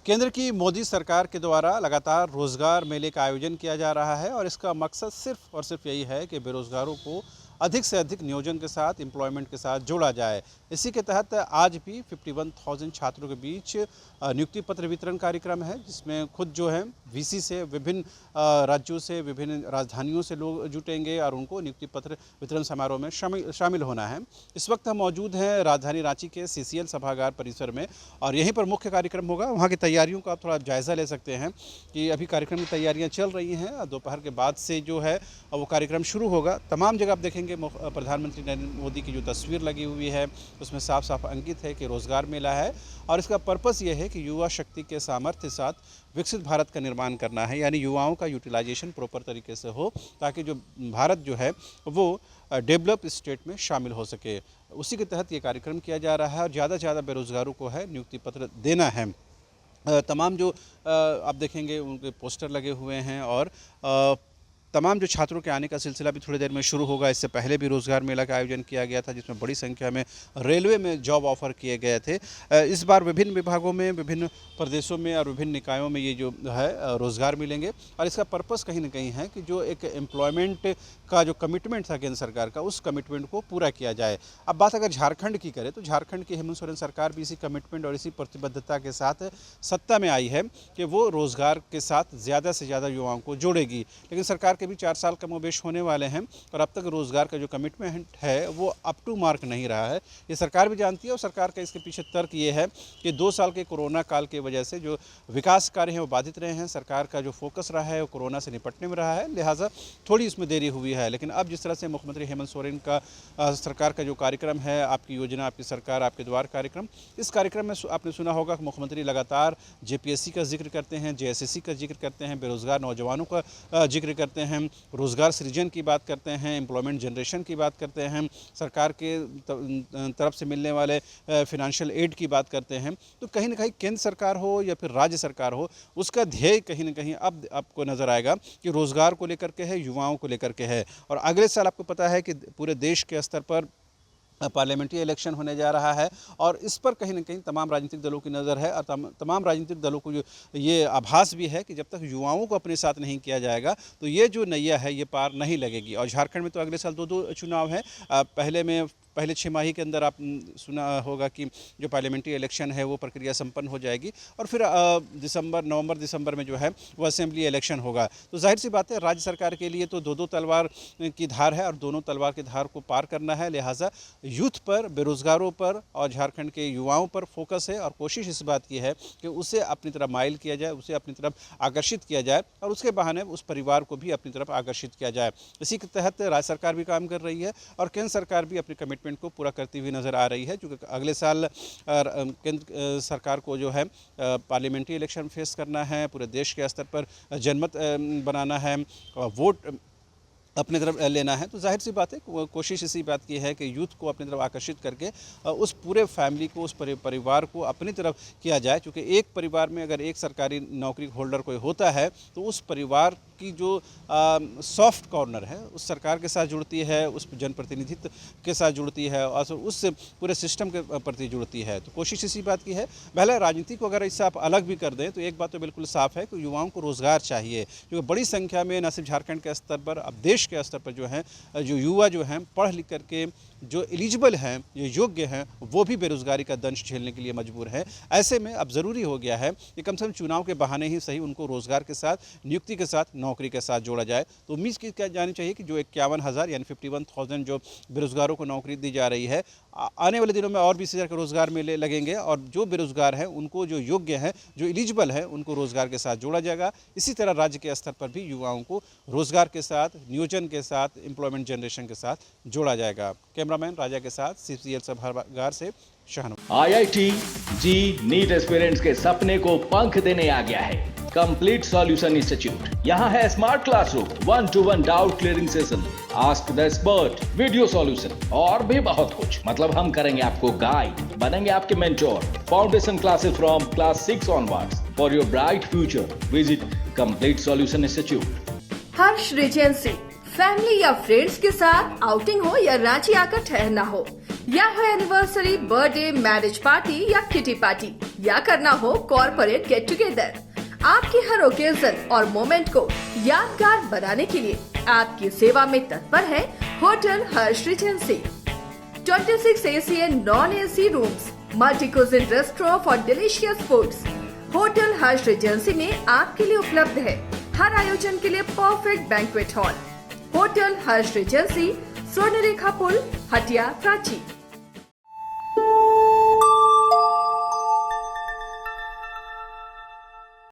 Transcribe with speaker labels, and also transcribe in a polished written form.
Speaker 1: केंद्र की मोदी सरकार के द्वारा लगातार रोजगार मेले का आयोजन किया जा रहा है और इसका मकसद सिर्फ और सिर्फ यही है कि बेरोजगारों को अधिक से अधिक नियोजन के साथ एम्प्लॉयमेंट के साथ जोड़ा जाए। इसी के तहत आज भी 51,000 छात्रों के बीच नियुक्ति पत्र वितरण कार्यक्रम है, जिसमें खुद जो है वीसी से विभिन्न राज्यों से विभिन्न राजधानियों से लोग जुटेंगे और उनको नियुक्ति पत्र वितरण समारोह में शामिल होना है। इस वक्त हम मौजूद हैं राजधानी रांची के सीसीएल सभागार परिसर में और यहीं पर मुख्य कार्यक्रम होगा। वहाँ की तैयारियों का आप थोड़ा जायज़ा ले सकते हैं कि अभी कार्यक्रम की तैयारियाँ चल रही हैं। दोपहर के बाद से जो है वो कार्यक्रम शुरू होगा। तमाम जगह आप देखेंगे प्रधानमंत्री नरेंद्र मोदी की जो तस्वीर लगी हुई है उसमें साफ साफ अंकित है कि रोजगार मेला है और इसका पर्पस ये है कि युवा शक्ति के सामर्थ्य साथ विकसित भारत का निर्माण करना है, यानी युवाओं का यूटिलाइजेशन प्रॉपर तरीके से हो ताकि जो भारत जो है वो डेवलप स्टेट में शामिल हो सके। उसी के तहत ये कार्यक्रम किया जा रहा है और ज़्यादा से ज़्यादा बेरोजगारों को है नियुक्ति पत्र देना है। तमाम जो आप देखेंगे उनके पोस्टर लगे हुए हैं और तमाम जो छात्रों के आने का सिलसिला भी थोड़ी देर में शुरू होगा। इससे पहले भी रोज़गार मेला का आयोजन किया गया था जिसमें बड़ी संख्या में रेलवे में जॉब ऑफ़र किए गए थे। इस बार विभिन्न विभागों में विभिन्न प्रदेशों में और विभिन्न निकायों में ये जो है रोज़गार मिलेंगे और इसका पर्पस कहीं ना कहीं है कि जो एक एम्प्लॉयमेंट का जो कमिटमेंट था केंद्र सरकार का, उस कमिटमेंट को पूरा किया जाए। अब बात अगर झारखंड की करें तो झारखंड की हेमंत सोरेन सरकार भी इसी कमिटमेंट और इसी प्रतिबद्धता के साथ सत्ता में आई है कि वो रोज़गार के साथ ज़्यादा से ज़्यादा युवाओं को जोड़ेगी। लेकिन सरकार के भी 4 साल कमोबेश होने वाले हैं और अब तक रोजगार का जो कमिटमेंट है वो अप टू मार्क नहीं रहा है। ये सरकार भी जानती है और सरकार का इसके पीछे तर्क ये है कि 2 साल के कोरोना काल की वजह से जो विकास कार्य हैं वो बाधित रहे हैं। सरकार का जो फोकस रहा है वो कोरोना से निपटने में रहा है, लिहाजा थोड़ी इसमें देरी हुई है। लेकिन अब जिस तरह से मुख्यमंत्री हेमंत सोरेन का सरकार का जो कार्यक्रम है, आपकी योजना आपकी सरकार आपके द्वार कार्यक्रम, इस कार्यक्रम में आपने सुना होगा कि मुख्यमंत्री लगातार जेपीएससी का जिक्र करते हैं, जेएसएससी का जिक्र करते हैं, बेरोजगार नौजवानों का जिक्र करते हैं, रोज़गार सृजन की बात करते हैं, एम्प्लॉयमेंट जनरेशन की बात करते हैं, सरकार के तरफ से मिलने वाले फिनेंशियल एड की बात करते हैं। तो कहीं ना कहीं केंद्र सरकार हो या फिर राज्य सरकार हो, उसका ध्येय कहीं ना कहीं अब आपको नज़र आएगा कि रोज़गार को लेकर के है, युवाओं को लेकर के है। और अगले साल आपको पता है कि पूरे देश के स्तर पर पार्लियामेंट्री इलेक्शन होने जा रहा है और इस पर कहीं ना कहीं तमाम राजनीतिक दलों की नज़र है और तमाम राजनीतिक दलों को जो ये आभास भी है कि जब तक युवाओं को अपने साथ नहीं किया जाएगा तो ये जो नैया है ये पार नहीं लगेगी। और झारखंड में तो अगले साल 2 चुनाव हैं। पहले 6 माही के अंदर आप सुना होगा कि जो पार्लियामेंट्री इलेक्शन है वो प्रक्रिया संपन्न हो जाएगी और फिर नवंबर दिसंबर में जो है वो असेंबली इलेक्शन होगा। तो जाहिर सी बात है राज्य सरकार के लिए तो 2 तलवार की धार है और दोनों तलवार की धार को पार करना है। लिहाजा यूथ पर, बेरोजगारों पर और झारखंड के युवाओं पर फोकस है और कोशिश इस बात की है कि उसे अपनी तरफ माइल किया जाए, उसे अपनी तरफ आकर्षित किया जाए और उसके बहाने उस परिवार को भी अपनी तरफ आकर्षित किया जाए। इसी के तहत राज्य सरकार भी काम कर रही है और केंद्र सरकार भी अपनी कमिटमेंट को पूरा करती हुई नजर आ रही है, क्योंकि अगले साल केंद्र सरकार को जो है पार्लियामेंट्री इलेक्शन फेस करना है, पूरे देश के स्तर पर जनमत बनाना है, वोट अपनी तरफ लेना है। तो जाहिर सी बात है कोशिश इसी बात की है कि यूथ को अपनी तरफ आकर्षित करके उस पूरे फैमिली को, उस परिवार को अपनी तरफ किया जाए। क्योंकि एक परिवार में अगर एक सरकारी नौकरी होल्डर कोई होता है तो उस परिवार की जो सॉफ्ट कॉर्नर है उस सरकार के साथ जुड़ती है, उस जनप्रतिनिधित्व के साथ जुड़ती है और उस पूरे सिस्टम के प्रति जुड़ती है। तो कोशिश इसी बात की है। पहले राजनीति को अगर इससे आप अलग भी कर दें तो एक बात तो बिल्कुल साफ है कि युवाओं को रोज़गार चाहिए, क्योंकि बड़ी संख्या में न सिर्फ झारखंड के स्तर पर, अब देश के स्तर पर जो है जो युवा जो हैं पढ़ लिख करके जो एलिजिबल हैं, जो योग्य हैं, वो भी बेरोजगारी का दंश झेलने के लिए मजबूर हैं। ऐसे में अब ज़रूरी हो गया है कि कम से कम चुनाव के बहाने ही सही उनको रोज़गार के साथ, नियुक्ति के साथ, नौकरी के साथ जोड़ा जाए। तो उम्मीद की क्या जानी चाहिए कि जो 51,000 यानी 51,000 जो बेरोजगारों को नौकरी दी जा रही है, आने वाले दिनों में और 20,000 के रोज़गार मेले लगेंगे और जो बेरोजगार हैं उनको, जो योग्य हैं, जो एलिजिबल है, उनको रोज़गार के साथ जोड़ा जाएगा। इसी तरह राज्य के स्तर पर भी युवाओं को रोज़गार के साथ, नियोजन के साथ, एम्प्लॉयमेंट जनरेशन के साथ जोड़ा जाएगा। कैमरामैन राजा के साथ सीसीएल सभागार से Shahnawaz.
Speaker 2: IIT JEE NEET aspirants के सपने को पंख देने आ गया है कंप्लीट सॉल्यूशन इंस्टीट्यूट। यहाँ है smart classroom, 1-to-1 doubt clearing session, ask the expert, video solution और भी बहुत कुछ। मतलब हम करेंगे आपको गाइड, बनेंगे आपके mentor. Foundation classes from class 6 onwards for your bright future. Visit complete solution institute.
Speaker 3: Harsh Regency, family या फ्रेंड्स के साथ आउटिंग हो या रांची आकर ठहरना हो, या हो एनिवर्सरी, बर्थडे, मैरिज पार्टी या किटी पार्टी, या करना हो कॉर्पोरेट गेट टुगेदर, आपकी हर ओकेजन और मोमेंट को यादगार बनाने के लिए आपकी सेवा में तत्पर है hotel Harsh Regency. 26 AC and non-AC rooms, multi cuisine restaurant for delicious foods. Hotel Harsh Regency में आपके लिए उपलब्ध है हर आयोजन के लिए परफेक्ट बैंक्वेट हॉल। होटल हर्ष रिजेंसी, स्वर्णरेखा पुल, हटिया, रांची।